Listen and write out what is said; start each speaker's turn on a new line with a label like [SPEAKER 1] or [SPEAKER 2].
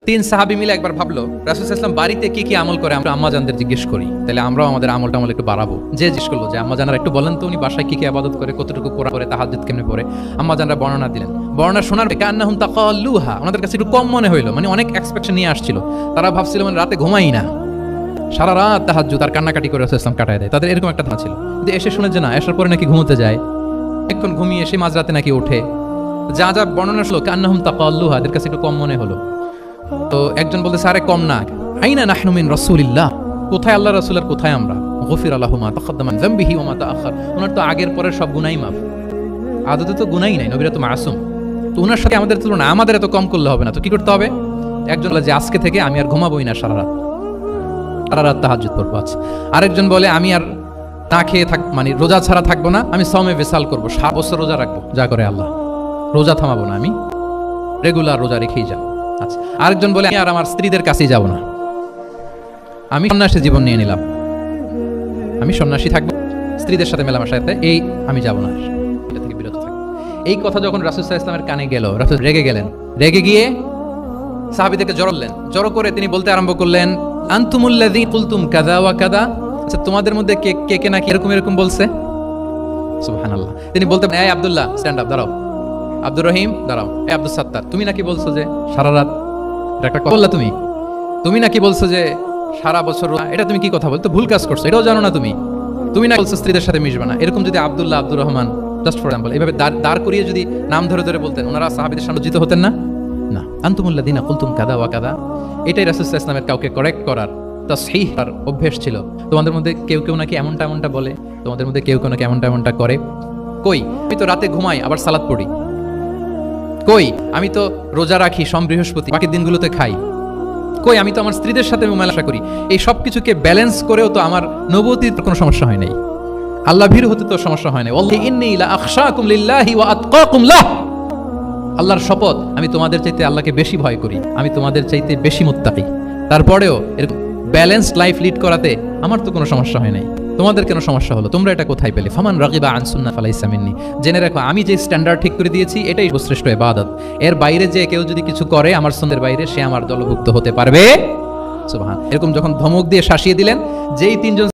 [SPEAKER 1] তিন সাহাবী মিলে একবার ভাবলো রাসূল সাল্লাল্লাহু আলাইহি ওয়াসাল্লাম বাড়িতে কি কি আমল করে আমরা আম্মাজানদের জিজ্ঞেস করি, তাহলে আমরাও আমাদের আমলটা একটু বাড়াবো। যে জিজ্ঞেস করলো যে আম্মাজানরা একটু বলেন তো উনি বাসায় কি কি ইবাদত করে, কতটুকু কোরআন পড়ে, তাহাজ্জুদ কেমনে পড়ে। আম্মাজানরা বর্ণনা দিলেন। বর্ণনা শোনার পরে কান্নাহুম তাকাল্লুহা, ওনাদের কাছে একটু কম মনে হইলো, মানে অনেক এক্সপেকটেশন নিয়ে আসছিল। তারা ভাবছিল মানে রাতে ঘুমাই না, সারা রাত তাহাজ্জুদ আর কান্নাকাটি করে রাসূল সাল্লাল্লাহু আলাইহি ওয়াসাল্লাম কাটায় দেয়। তাদের এরকম একটা ধারণা ছিল। কিন্তু এসে শুনে যে না, এসার পরে নাকি ঘুমোতে যায়, এখন ঘুমিয়ে এসে মাঝরাতে নাকি ওঠে। যা যা বর্ণনা শুনলো কান্নাহুম তাকাল্লুহা, এদের কাছে একটু কম মনে হলো। তো একজন বলতেছে আরে কম না, আইনা নাহনু মিন রাসূলিল্লাহ, কোথায় আল্লাহ রাসূলের কোথায় আমরা। গফির আলাহু মা তাকাদ্দামা মিন যামবিহি ওয়া মা তাআখার, ওনার তো আগের পরের সব গুনাহই মাফ। আদতে তো গুনাহই নাই, নবীরা তো মাসুম। তো ওনার সাথে আমাদের তুলনা, আমাদের এত কম করলে হবে না। তো কি করতে হবে? একজন বলে যে আজকে থেকে আমি আর ঘুমাবোই না, সারা রাত তাহাজ্জুদ পড়বো। আচ্ছা, আরেকজন বলে আমি আর না খেয়ে থাক, মানে রোজা ছাড়া থাকবো না, আমি সওমে বিসাল করবো, 7 বছর রোজা রাখবো, যা করে আল্লাহ, রোজা থামাবো না, আমি রেগুলার রোজা রেখেই যাব। আচ্ছা, আরেকজন বলে আমি আর আমার স্ত্রীদের কাছেই যাব না, আমি সন্ন্যাসী জীবন নিয়ে নিলাম, আমি সন্ন্যাসী থাকবো, স্ত্রীদের সাথে মেলামেশাতে এই আমি যাব না, এটা থেকে বিরত থাকবো। এই কথা যখন রাসূল সাল্লাল্লাহু আলাইহি ওয়াসাল্লামের কানে গেল, রাসূল রেগে গেলেন। রেগে গিয়ে সাহাবীদেরকে জড়ালেন। জড়ো করে তিনি বলতে আরম্ভ করলেন, আনতুমুল্লাযী কুলতুম কাযা ওয়া কাযা, আচ্ছা তোমাদের মধ্যে কে কে নাকি এরকম বলছে। সুবহানাল্লাহ। তিনি বলতে, এই আব্দুল্লাহ স্ট্যান্ড আপ, দাঁড়াও। আব্দুর রহিম দাঁড়াও। এই আব্দুল সাত্তার, তুমি নাকি বলছো যে সারা রাত, এটা একটা কথা বললা তুমি নাকি বলছো যে সারা বছর, এটা তুমি কি কথা বলতো, ভুল কাজ করছো, এটাও জানো না তুমি না বলছো স্ত্রীদের সাথে মিশবে না। এরকম যদি Abdullah, Abdur Rahman, just for example, এইভাবে দাঁড় করিয়ে যদি নাম ধরে ধরে বলতেন, ওনারা সাহাবীদের সামনে জিত হতেন না। না, আনতুমুল্লাযীনা কুলতুম কাযা ওয়া কাযা, এটাই রাসূল সাল্লাল্লাহু আলাইহি ওয়াসাল্লামের কাউকে কারেক্ট করার তাসহিহ আর অভ্যাস ছিল। তোমাদের মধ্যে কেউ নাকি এমনটা বলে, তোমাদের মধ্যে কেউ নাকি এমনটা করে। কই, আমি তো রাতে ঘুমাই আবার সালাত পড়ি। কই, আমি তো রোজা রাখি সোম বৃহস্পতি, বাকি দিনগুলোতে খাই। কই, আমি তো আমার স্ত্রীদের সাথে মেলামেশা করি। এই সব কিছুকে ব্যালেন্স করেও তো আমার নবুয়তির কোনো সমস্যা হয় নাই, আল্লাহ ভীরু হতে তো সমস্যা হয় নাই। ওয়াল্লাহি ইন্নী লা আখশাকুম লিল্লাহি ওয়া আতকাকুম লাহ, আল্লাহর শপথ আমি তোমাদের চাইতে আল্লাহকে বেশি ভয় করি, আমি তোমাদের চাইতে বেশি মুত্তাকি। তারপরেও এরকম ব্যালেন্সড লাইফ লিড করাতে আমার তো কোনো সমস্যা হয় নাই, তোমাদের কেন সমস্যা হলো? তোমরা এটা কোথায় পেলে? ফামান রাগিবা আন সুন্নাহ ফালাইসা মিন্নি, জেনে রাখো আমি যে স্ট্যান্ডার্ড ঠিক করে দিয়েছি এটাই শ্রেষ্ঠ ইবাদত। এর বাইরে যে কেউ যদি কিছু করে আমার সুন্নাহের বাইরে, সে আমার দলভুক্ত হতে পারবে। সুবহান। এরকম যখন ধমক দিয়ে শাসিয়ে দিলেন, যেই তিনজন